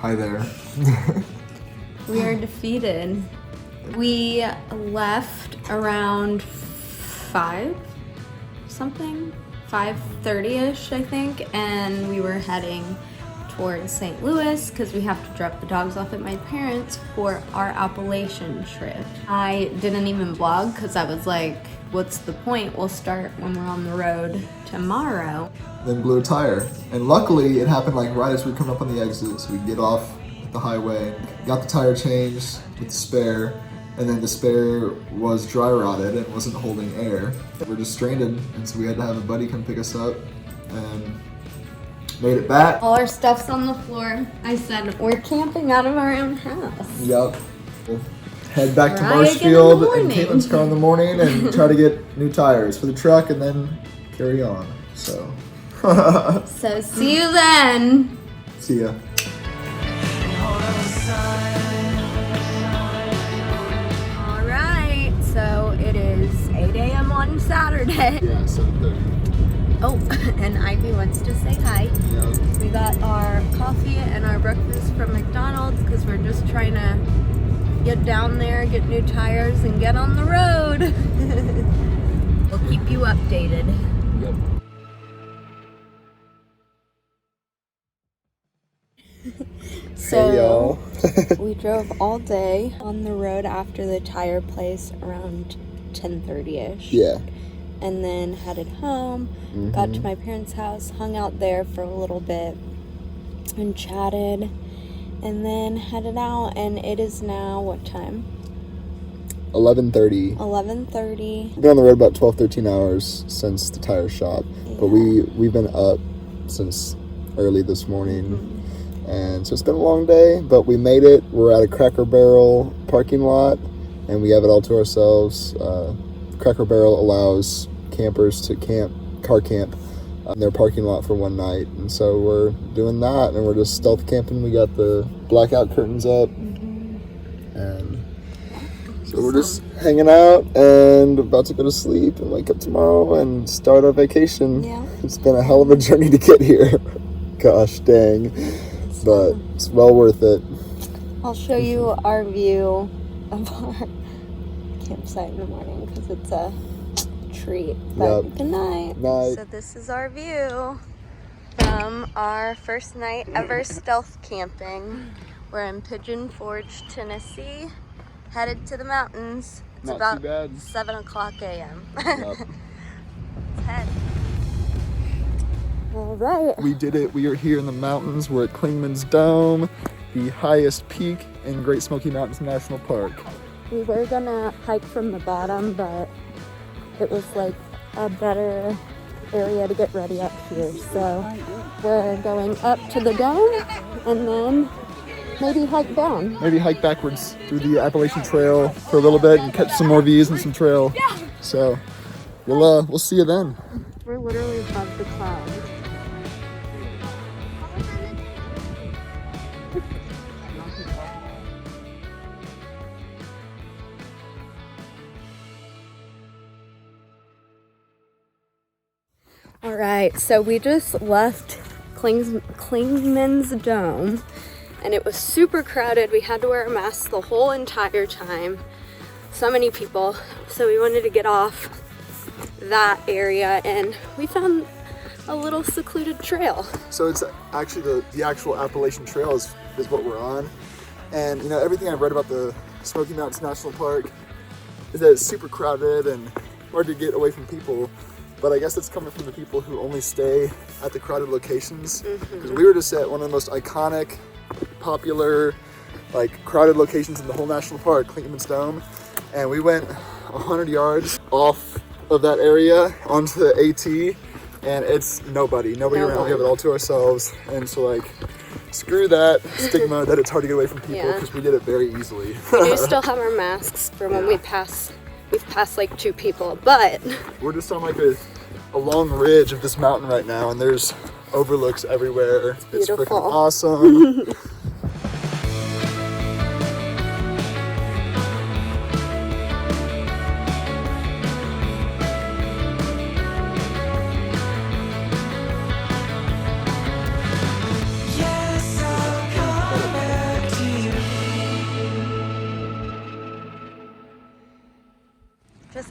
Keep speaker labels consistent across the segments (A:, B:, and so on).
A: Hi there.
B: We are defeated. We left around 5:30ish, I think, and we were heading towards St. Louis because we have to drop the dogs off at my parents' for our Appalachian trip. I didn't even vlog because I was like, what's the point? We'll start when we're on the road tomorrow.
A: Then blew a tire. And luckily, it happened like right as we were coming up on the exit, so we get off at the highway, got the tire changed with the spare, and then the spare was dry rotted and wasn't holding air. We're just stranded, and so we had to have a buddy come pick us up, and made it back.
B: All our stuff's on the floor. I said, we're camping out of our own house.
A: Yep. We'll head back to
B: Try again in the
A: Marshfield and
B: morning.
A: Caitlin's car in the morning and try to get new tires for the truck and then carry on. So.
B: So see you then.
A: See ya.
B: All right, so it is 8 a.m. on Saturday.
A: Yeah, 7:30.
B: Oh, and Ivy wants to say hi.
A: Yeah.
B: We got our coffee and our breakfast from McDonald's because we're just trying to get down there, get new tires, and get on the road. We'll keep you updated.
A: Yep.
B: So
A: Hey, y'all.
B: we drove all day on the road after the tire place around 10:30ish.
A: Yeah.
B: And then headed home, got to my parents' house, hung out there for a little bit and chatted, and then headed out, and it is now what time?
A: 11:30.
B: 11:30.
A: We've been on the road about 12, 13 hours since the tire shop, but we've been up since early this morning. And so it's been a long day, but we made it. We're at a Cracker Barrel parking lot, and we have it all to ourselves. Cracker Barrel allows campers to car camp in their parking lot for one night. And so we're doing that, and we're just stealth camping. We got the blackout curtains up. And so we're just hanging out and about to go to sleep and wake up tomorrow and start our vacation.
B: Yeah.
A: It's been a hell of a journey to get here. Gosh dang. But it's well worth it.
B: I'll show you our view of our campsite in the morning because it's a treat. But
A: Yep.
B: good night.
A: Night.
B: So this is our view from our first night ever stealth camping. We're in Pigeon Forge, Tennessee, headed to the mountains. It's
A: Not
B: about
A: too bad.
B: 7 o'clock a.m.
A: Yep.
B: Let's head. All right.
A: We did it. We are here in the mountains. We're at Clingman's Dome, the highest peak in Great Smoky Mountains National Park.
B: We were gonna hike from the bottom, but it was like a better area to get ready up here. So we're going up to the dome and then maybe hike down.
A: Maybe hike backwards through the Appalachian Trail for a little bit and catch some more views and some trail. So we'll see you then.
B: We're literally above the clouds. All right, so we just left Clingman's Dome, and it was super crowded. We had to wear a mask the whole entire time. So many people. So we wanted to get off that area, and we found a little secluded trail.
A: So it's actually the actual Appalachian Trail is what we're on. And you know, everything I've read about the Smoky Mountains National Park is that it's super crowded and hard to get away from people. But I guess it's coming from the people who only stay at the crowded locations. Because we were just at one of the most iconic, popular, like crowded locations in the whole national park, Clingman's Dome. And we went 100 yards off of that area onto the AT, and it's nobody around. We have it all to ourselves. And so like, screw that stigma that it's hard to get away from people, because we did it very easily.
B: We do still have our masks from when we've passed like 2 people, but
A: we're just on like a long ridge of this mountain right now, and there's overlooks everywhere. It's freaking awesome.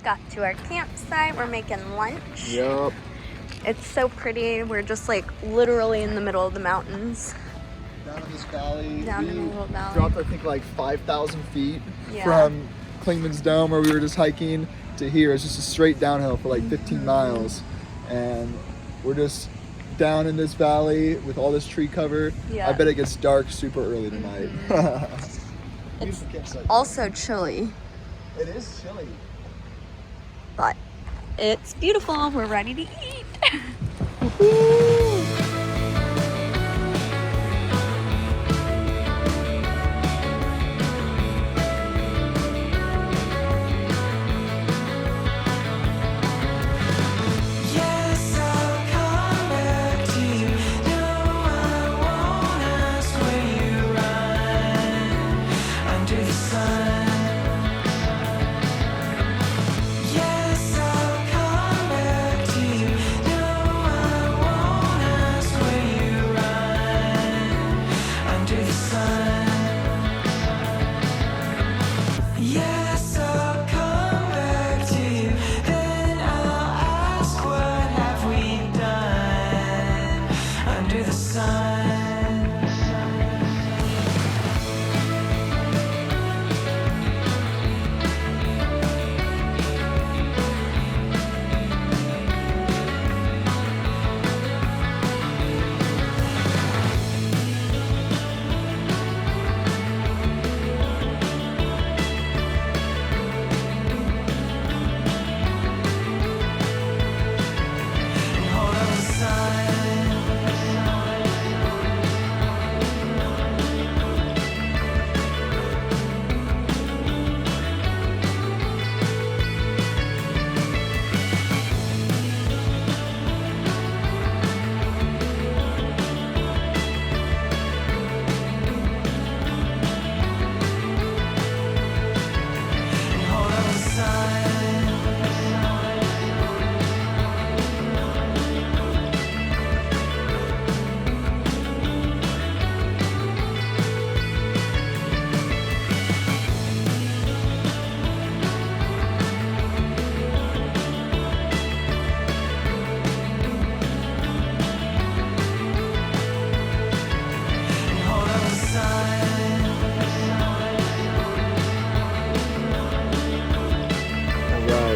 B: got to our campsite. We're making lunch.
A: Yep.
B: It's so pretty. We're just like literally in the middle of the mountains.
A: Down in this valley.
B: Down in a little valley.
A: Dropped, I think, like 5,000 feet
B: Yeah.
A: from Clingman's Dome, where we were just hiking, to here. It's just a straight downhill for like 15 miles. And we're just down in this valley with all this tree cover.
B: Yeah.
A: I bet it gets dark super early tonight.
B: It's
A: Beautiful campsite.
B: also chilly,
A: It is chilly.
B: but it's beautiful. We're ready to eat.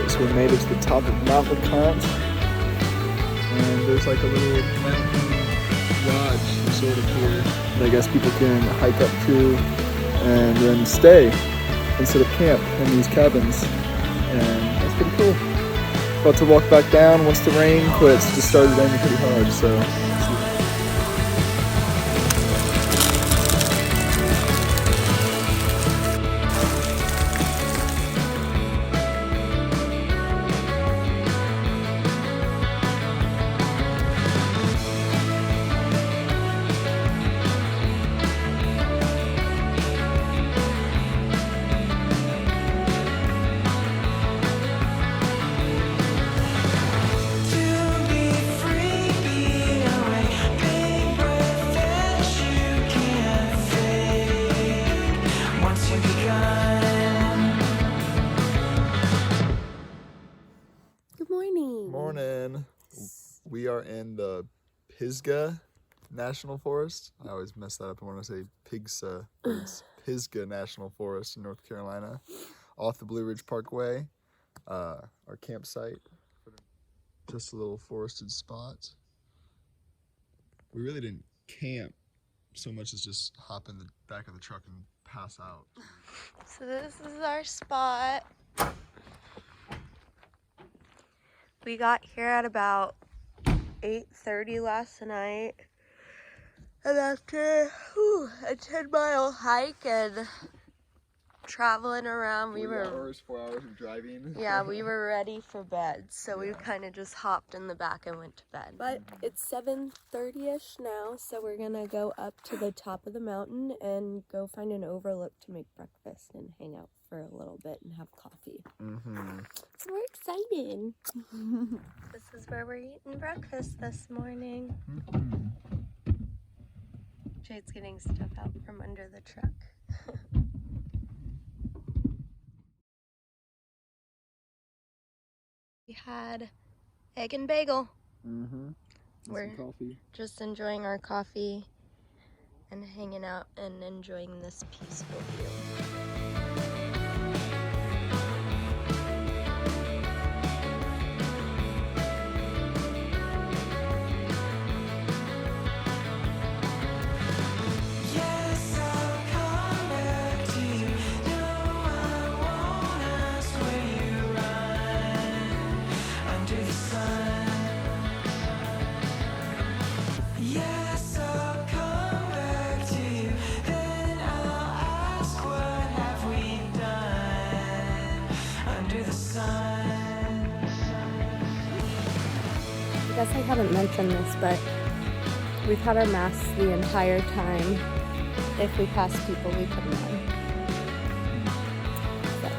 A: So we made it to the top of Mount LeConte, and there's like a little mountain lodge sort of here that I guess people can hike up to and then stay instead of camp in these cabins, and that's pretty cool. About to walk back down once the rain quits. It just started raining pretty hard, so. Morning. We are in the Pisgah National Forest. I always mess that up. I want to say Pigsa, but it's Pisgah National Forest in North Carolina, off the Blue Ridge Parkway. Our campsite, just a little forested spot. We really didn't camp so much as just hop in the back of the truck and pass out.
B: So this is our spot. We got here at about 8:30 last night. And after a 10-mile hike and traveling around,
A: 4 hours of driving.
B: Yeah, we were ready for bed. So we kind of just hopped in the back and went to bed. But it's 7:30ish now, so we're gonna go up to the top of the mountain and go find an overlook to make breakfast and hang out for a little bit and have coffee. So we're excited. This is where we're eating breakfast this morning. Jade's getting stuff out from under the truck. had egg and bagel.
A: Mm-hmm.
B: We're just enjoying our coffee and hanging out and enjoying this peaceful view. I guess I haven't mentioned this, but we've had our masks the entire time. If we pass people, we put them on. So,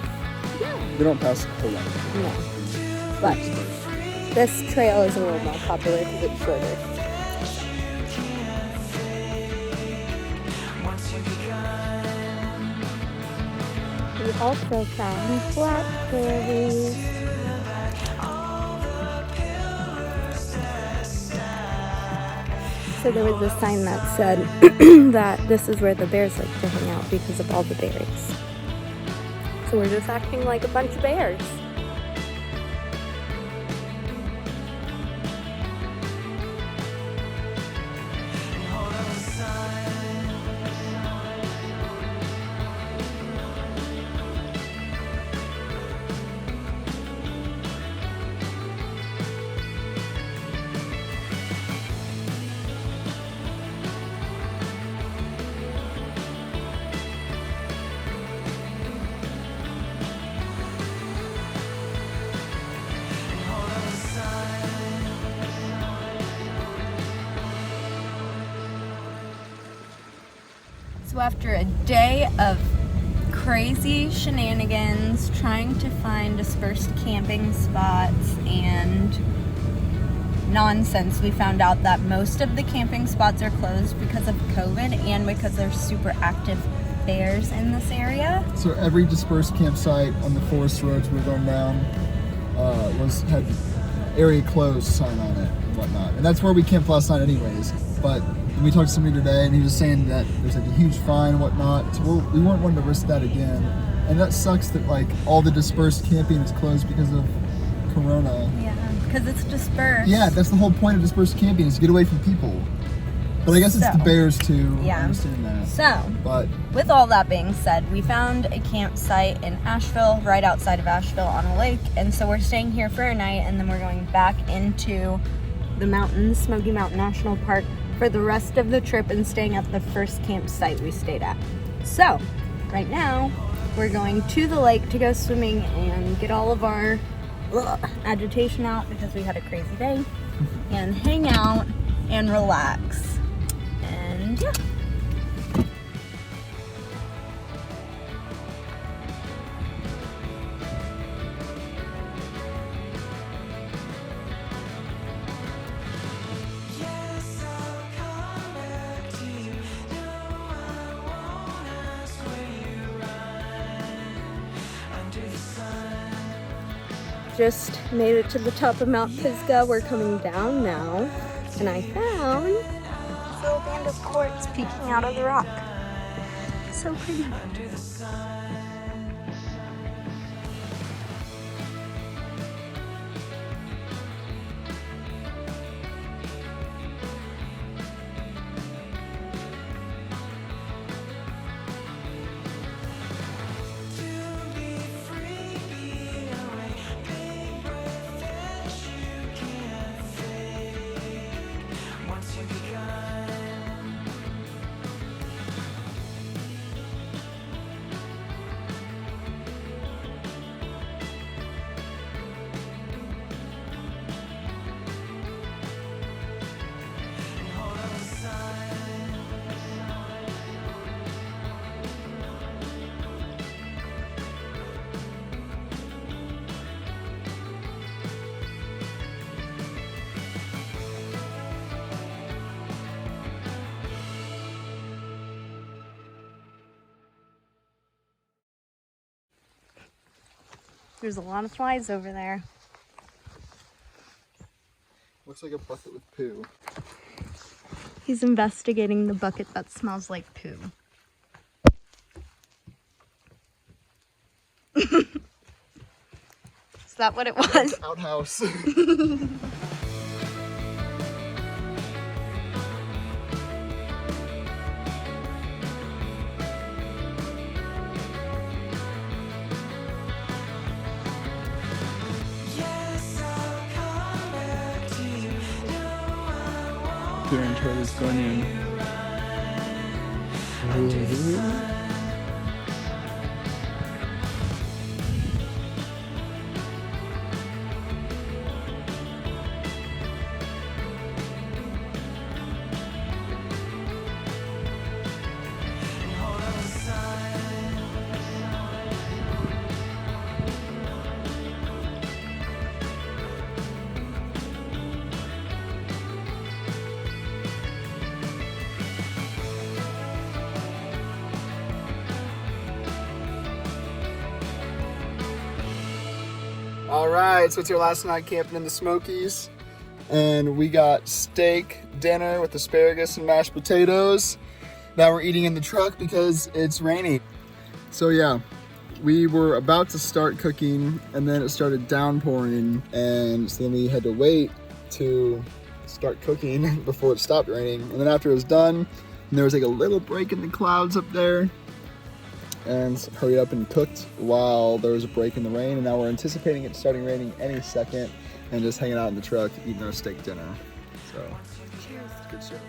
B: yeah.
A: They don't pass a whole lot.
B: No. But this trail is a little more popular because it's shorter. We also found blackberries. So there was a sign that said that this is where the bears like to hang out because of all the berries. So we're just acting like a bunch of bears. So after a day of crazy shenanigans, trying to find dispersed camping spots and nonsense, we found out that most of the camping spots are closed because of COVID and because there's super active bears in this area.
A: So every dispersed campsite on the forest roads we're going down had area closed sign on it and whatnot. And that's where we camped last night anyways. But we talked to somebody today and he was saying that there's like a huge fine and whatnot. So we weren't wanting to risk that again. And that sucks that like all the dispersed camping is closed because of Corona.
B: Yeah, because it's dispersed.
A: Yeah, that's the whole point of dispersed camping is to get away from people. But I guess it's the bears too.
B: Yeah.
A: I understand that.
B: So,
A: but
B: with all that being said, we found a campsite in Asheville, right outside of Asheville on a lake. And so we're staying here for a night and then we're going back into the mountains, Smoky Mountain National Park, for the rest of the trip and staying at the first campsite we stayed at. So, right now, we're going to the lake to go swimming and get all of our agitation out because we had a crazy day, and hang out and relax. And yeah. Just made it to the top of Mount Pisgah. We're coming down now, and I found this little band of quartz peeking out of the rock. So pretty. There's a lot of flies over there.
A: Looks like a bucket with poo.
B: He's investigating the bucket that smells like poo. Is that what it was?
A: Outhouse. Darren Charlie's going in. All right, so it's your last night camping in the Smokies, and we got steak dinner with asparagus and mashed potatoes that we're eating in the truck because it's raining. So yeah, we were about to start cooking, and then it started downpouring, and so then we had to wait to start cooking before it stopped raining. And then after it was done, and there was like a little break in the clouds up there, and hurried up and cooked while there was a break in the rain, and now we're anticipating it starting raining any second and just hanging out in the truck eating our steak dinner. So, cheers. Good shit.